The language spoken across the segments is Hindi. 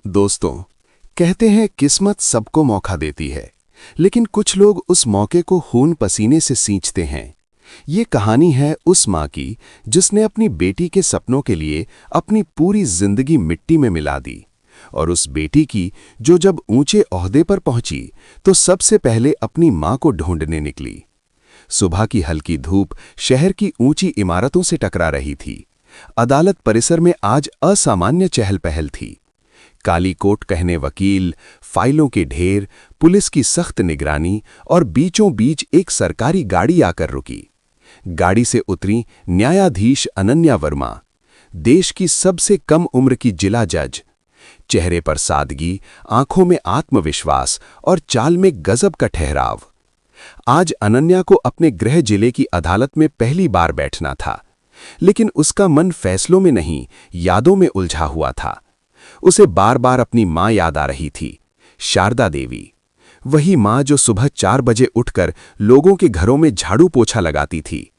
दोस्तों, कहते हैं किस्मत सबको मौका देती है, लेकिन कुछ लोग उस मौके को खून पसीने से सींचते हैं। ये कहानी है उस माँ की जिसने अपनी बेटी के सपनों के लिए अपनी पूरी जिंदगी मिट्टी में मिला दी, और उस बेटी की जो जब ऊंचे ओहदे पर पहुंची तो सबसे पहले अपनी माँ को ढूंढने निकली। सुबह की हल्की धूप शहर की ऊंची इमारतों से टकरा रही थी। अदालत परिसर में आज असामान्य चहल पहल थी। काली कोट कहने वकील, फाइलों के ढेर, पुलिस की सख्त निगरानी और बीचों बीच एक सरकारी गाड़ी आकर रुकी। गाड़ी से उतरी न्यायाधीश अनन्या वर्मा, देश की सबसे कम उम्र की जिला जज। चेहरे पर सादगी, आंखों में आत्मविश्वास और चाल में गजब का ठहराव। आज अनन्या को अपने गृह जिले की अदालत में पहली बार बैठना था, लेकिन उसका मन फैसलों में नहीं, यादों में उलझा हुआ था। उसे बार बार अपनी मां याद आ रही थी, शारदा देवी। वही मां जो सुबह 4 बजे उठकर लोगों के घरों में झाड़ू पोछा लगाती थी।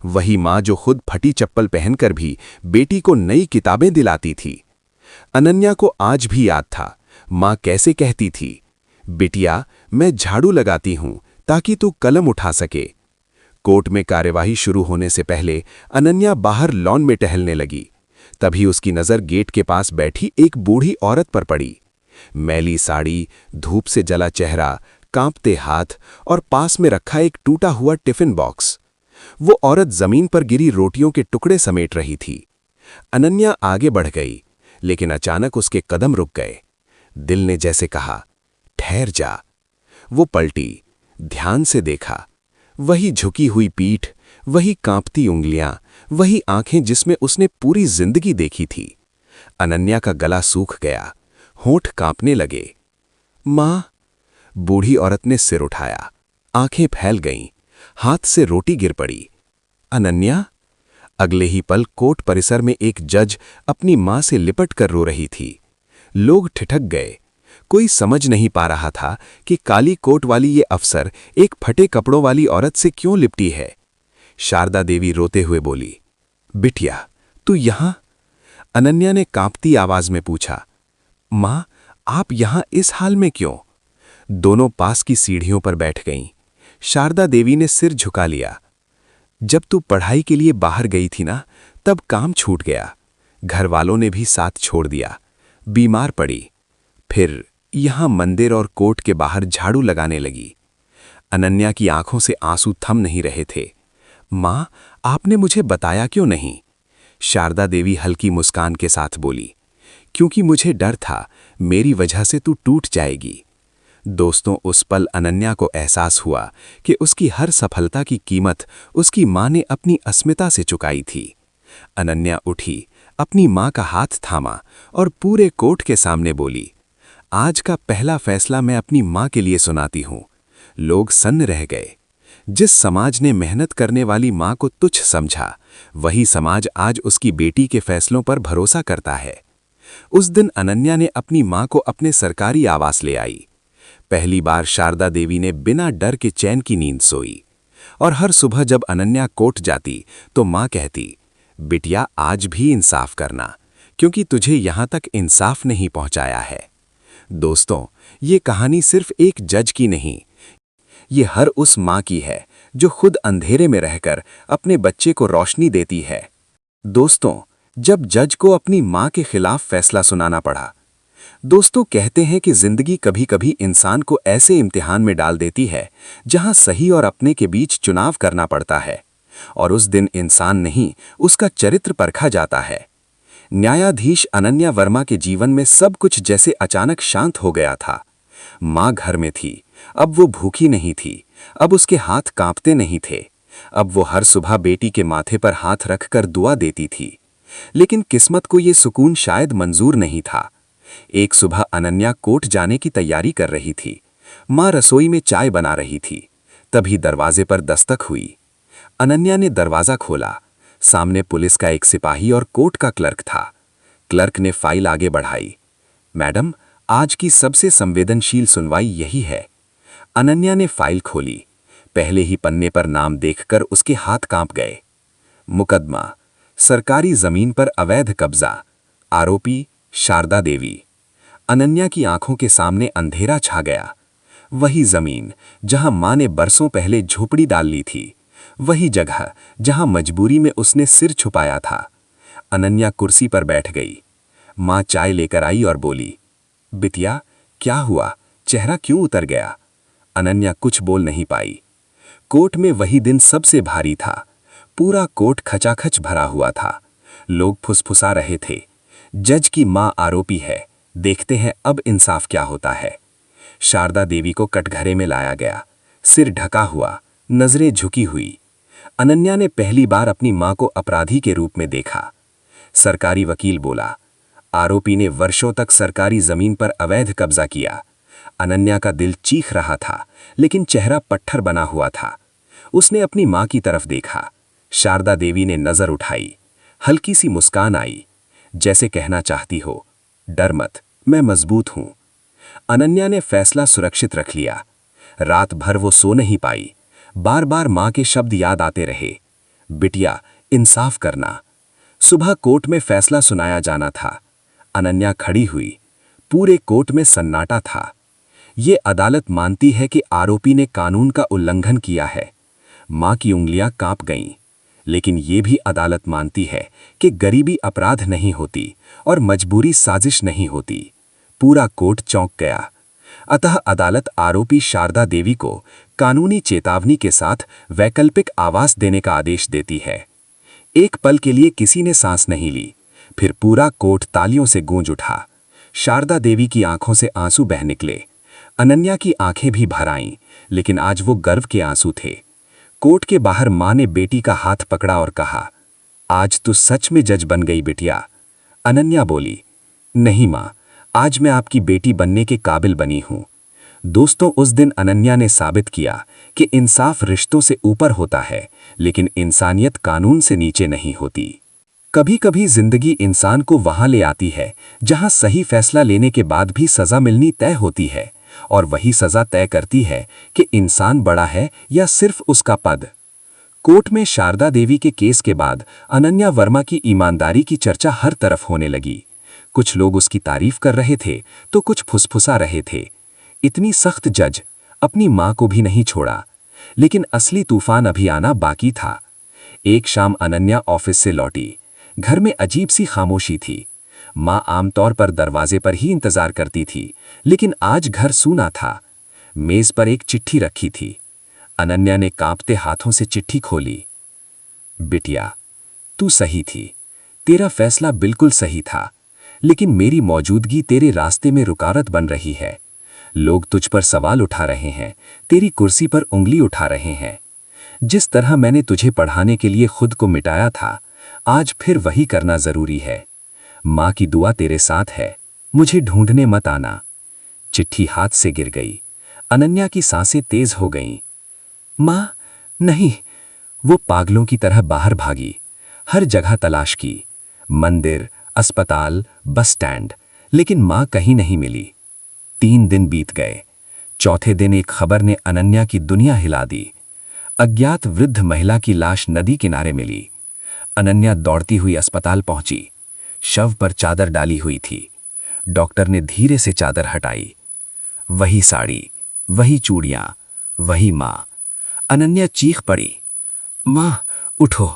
वही मां जो खुद फटी चप्पल पहनकर भी बेटी को नई किताबें दिलाती थी। अनन्या को आज भी याद था मां कैसे कहती थी, बिटिया मैं झाड़ू लगाती हूं ताकि तू कलम उठा सके। कोर्ट में कार्यवाही शुरू होने से पहले अनन्या बाहर लॉन में टहलने लगी। तभी उसकी नजर गेट के पास बैठी एक बूढ़ी औरत पर पड़ी। मैली साड़ी, धूप से जला चेहरा, कांपते हाथ और पास में रखा एक टूटा हुआ टिफिन बॉक्स। वो औरत जमीन पर गिरी रोटियों के टुकड़े समेट रही थी। अनन्या आगे बढ़ गई, लेकिन अचानक उसके कदम रुक गए। दिल ने जैसे कहा, ठहर जा। वो पलटी, ध्यान से देखा। वही झुकी हुई पीठ, वही कांपती उंगलियां, वही आंखें जिसमें उसने पूरी जिंदगी देखी थी। अनन्या का गला सूख गया, होंठ कांपने लगे। मां, बूढ़ी औरत ने सिर उठाया, आंखें फैल गईं, हाथ से रोटी गिर पड़ी। अनन्या? अगले ही पल कोर्ट परिसर में एक जज अपनी मां से लिपट कर रो रही थी। लोग ठिठक गए। कोई समझ नहीं पा रहा था कि काली कोट वाली ये अफसर एक फटे कपड़ों वाली औरत से क्यों लिपटी है। शारदा देवी रोते हुए बोली, बिटिया तू यहां? अनन्या ने कांपती आवाज में पूछा, मां आप यहां इस हाल में क्यों? दोनों पास की सीढ़ियों पर बैठ गईं। शारदा देवी ने सिर झुका लिया। जब तू पढ़ाई के लिए बाहर गई थी ना, तब काम छूट गया। घर वालों ने भी साथ छोड़ दिया, बीमार पड़ी। फिर यहां मंदिर और कोर्ट के बाहर झाड़ू लगाने लगी। अनन्या की आंखों से आंसू थम नहीं रहे थे। मां, आपने मुझे बताया क्यों नहीं? शारदा देवी हल्की मुस्कान के साथ बोली, क्योंकि मुझे डर था मेरी वजह से तू टूट जाएगी। दोस्तों, उस पल अनन्या को एहसास हुआ कि उसकी हर सफलता की कीमत उसकी मां ने अपनी अस्मिता से चुकाई थी। अनन्या उठी, अपनी मां का हाथ थामा और पूरे कोर्ट के सामने बोली, आज का पहला फैसला मैं अपनी मां के लिए सुनाती हूं। लोग सन्न रह गए। जिस समाज ने मेहनत करने वाली मां को तुच्छ समझा, वही समाज आज उसकी बेटी के फैसलों पर भरोसा करता है। उस दिन अनन्या ने अपनी मां को अपने सरकारी आवास ले आई। पहली बार शारदा देवी ने बिना डर के चैन की नींद सोई। और हर सुबह जब अनन्या कोर्ट जाती तो मां कहती, बिटिया आज भी इंसाफ करना, क्योंकि तुझे यहां तक इंसाफ नहीं पहुंचाया है। दोस्तों, ये कहानी सिर्फ एक जज की नहीं, ये हर उस मां की है जो खुद अंधेरे में रहकर अपने बच्चे को रोशनी देती है। दोस्तों, जब जज को अपनी मां के खिलाफ फैसला सुनाना पड़ा। दोस्तों, कहते हैं कि जिंदगी कभी कभी इंसान को ऐसे इम्तिहान में डाल देती है जहां सही और अपने के बीच चुनाव करना पड़ता है, और उस दिन इंसान नहीं, उसका चरित्र परखा जाता है। न्यायाधीश अनन्या वर्मा के जीवन में सब कुछ जैसे अचानक शांत हो गया था। मां घर में थी, अब वो भूखी नहीं थी, अब उसके हाथ कांपते नहीं थे। अब वो हर सुबह बेटी के माथे पर हाथ रखकर दुआ देती थी। लेकिन किस्मत को ये सुकून शायद मंजूर नहीं था। एक सुबह अनन्या कोर्ट जाने की तैयारी कर रही थी। मां रसोई में चाय बना रही थी। तभी दरवाजे पर दस्तक हुई। अनन्या ने दरवाजा खोला। सामने पुलिस का एक सिपाही और कोर्ट का क्लर्क था। क्लर्क ने फाइल आगे बढ़ाई। मैडम, आज की सबसे संवेदनशील सुनवाई यही है। अनन्या ने फाइल खोली। पहले ही पन्ने पर नाम देखकर उसके हाथ कांप गए। मुकदमा, सरकारी जमीन पर अवैध कब्जा, आरोपी शारदा देवी। अनन्या की आंखों के सामने अंधेरा छा गया। वही जमीन जहां मां ने बरसों पहले झोपड़ी डाल ली थी, वही जगह जहां मजबूरी में उसने सिर छुपाया था। अनन्या कुर्सी पर बैठ गई। मां चाय लेकर आई और बोली, बिटिया, क्या हुआ? चेहरा क्यों उतर गया? अनन्या कुछ बोल नहीं पाई। कोर्ट में वही दिन सबसे भारी था। पूरा कोर्ट खचाखच भरा हुआ था। लोग फुसफुसा रहे थे, जज की मां आरोपी है, देखते हैं अब इंसाफ क्या होता है। शारदा देवी को कटघरे में लाया गया, सिर ढका हुआ, नजरें झुकी हुई। अनन्या ने पहली बार अपनी मां को अपराधी के रूप में देखा। सरकारी वकील बोला, आरोपी ने वर्षों तक सरकारी जमीन पर अवैध कब्जा किया। अनन्या का दिल चीख रहा था, लेकिन चेहरा पत्थर बना हुआ था। उसने अपनी मां की तरफ देखा। शारदा देवी ने नजर उठाई। हल्की सी मुस्कान आई, जैसे कहना चाहती हो, डर मत, मैं मजबूत हूं। अनन्या ने फैसला सुरक्षित रख लिया। रात भर वो सो नहीं पाई। बार बार मां के शब्द याद आते रहे, बिटिया, इंसाफ करना। सुबह कोर्ट में फैसला सुनाया जाना था। अनन्या खड़ी हुई। पूरे कोर्ट में सन्नाटा था। ये अदालत मानती है कि आरोपी ने कानून का उल्लंघन किया है। मां की उंगलियां कांप गईं। लेकिन ये भी अदालत मानती है कि गरीबी अपराध नहीं होती और मजबूरी साजिश नहीं होती। पूरा कोर्ट चौंक गया। अतः अदालत आरोपी शारदा देवी को कानूनी चेतावनी के साथ वैकल्पिक आवास देने का आदेश देती है। एक पल के लिए किसी ने सांस नहीं ली। फिर पूरा कोर्ट तालियों से गूंज उठा। शारदा देवी की आंखों से आंसू बह निकले। अनन्या की आंखें भी भर आईं, लेकिन आज वो गर्व के आंसू थे। कोर्ट के बाहर मां ने बेटी का हाथ पकड़ा और कहा, आज तू सच में जज बन गई बिटिया। अनन्या बोली, नहीं मां, आज मैं आपकी बेटी बनने के काबिल बनी हूं। दोस्तों, उस दिन अनन्या ने साबित किया कि इंसाफ रिश्तों से ऊपर होता है, लेकिन इंसानियत कानून से नीचे नहीं होती। कभी कभी जिंदगी इंसान को वहां ले आती है जहां सही फैसला लेने के बाद भी सजा मिलनी तय होती है, और वही सजा तय करती है कि इंसान बड़ा है या सिर्फ उसका पद। कोर्ट में शारदा देवी के केस के बाद अनन्या वर्मा की ईमानदारी की चर्चा हर तरफ होने लगी। कुछ लोग उसकी तारीफ कर रहे थे तो कुछ फुसफुसा रहे थे। इतनी सख्त जज, अपनी मां को भी नहीं छोड़ा। लेकिन असली तूफान अभी आना बाकी था। एक शाम अनन्या ऑफिस से लौटी। घर में अजीब सी खामोशी थी। मां आमतौर पर दरवाजे पर ही इंतजार करती थी, लेकिन आज घर सूना था। मेज पर एक चिट्ठी रखी थी। अनन्या ने कांपते हाथों से चिट्ठी खोली। बिटिया, तू सही थी, तेरा फैसला बिल्कुल सही था, लेकिन मेरी मौजूदगी तेरे रास्ते में रुकावट बन रही है। लोग तुझ पर सवाल उठा रहे हैं, तेरी कुर्सी पर उंगली उठा रहे हैं। जिस तरह मैंने तुझे पढ़ाने के लिए खुद को मिटाया था, आज फिर वही करना जरूरी है। मां की दुआ तेरे साथ है, मुझे ढूंढने मत आना। चिट्ठी हाथ से गिर गई। अनन्या की सांसें तेज हो गईं। मां, नहीं। वो पागलों की तरह बाहर भागी। हर जगह तलाश की, मंदिर, अस्पताल, बस स्टैंड, लेकिन मां कहीं नहीं मिली। 3 दिन बीत गए। चौथे दिन एक खबर ने अनन्या की दुनिया हिला दी। अज्ञात वृद्ध महिला की लाश नदी किनारे मिली। अनन्या दौड़ती हुई अस्पताल पहुंची। शव पर चादर डाली हुई थी। डॉक्टर ने धीरे से चादर हटाई। वही साड़ी, वही चूड़ियां, वही मां। अनन्या चीख पड़ी, मां, उठो,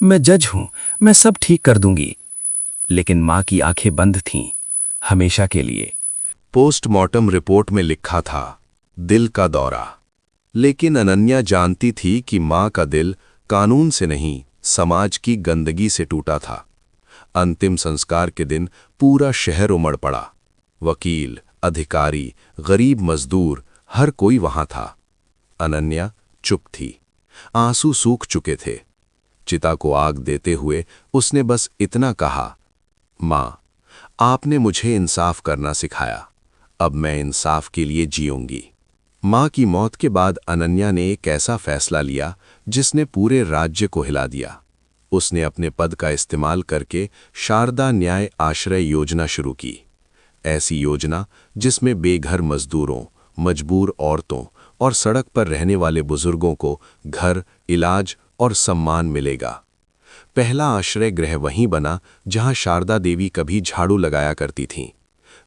मैं जज हूं, मैं सब ठीक कर दूंगी। लेकिन मां की आंखें बंद थीं, हमेशा के लिए। पोस्टमार्टम रिपोर्ट में लिखा था, दिल का दौरा। लेकिन अनन्या जानती थी कि मां का दिल कानून से नहीं, समाज की गंदगी से टूटा था। अंतिम संस्कार के दिन पूरा शहर उमड़ पड़ा। वकील, अधिकारी, गरीब मजदूर, हर कोई वहां था। अनन्या चुप थी। आंसू सूख चुके थे। चिता को आग देते हुए उसने बस इतना कहा, मां, आपने मुझे इंसाफ करना सिखाया, अब मैं इंसाफ के लिए जीऊंगी। मां की मौत के बाद अनन्या ने एक ऐसा फैसला लिया जिसने पूरे राज्य को हिला दिया। उसने अपने पद का इस्तेमाल करके शारदा न्याय आश्रय योजना शुरू की। ऐसी योजना जिसमें बेघर मजदूरों, मजबूर औरतों और सड़क पर रहने वाले बुजुर्गों को घर, इलाज और सम्मान मिलेगा। पहला आश्रय गृह वहीं बना जहां शारदा देवी कभी झाड़ू लगाया करती थीं।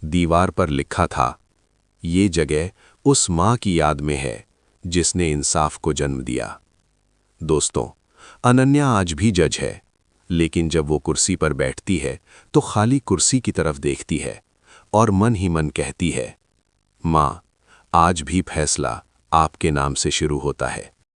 दीवार पर लिखा था, ये जगह उस माँ की याद में है जिसने इंसाफ को जन्म दिया। दोस्तों, अनन्या आज भी जज है, लेकिन जब वो कुर्सी पर बैठती है तो खाली कुर्सी की तरफ देखती है और मन ही मन कहती है, माँ, आज भी फैसला आपके नाम से शुरू होता है।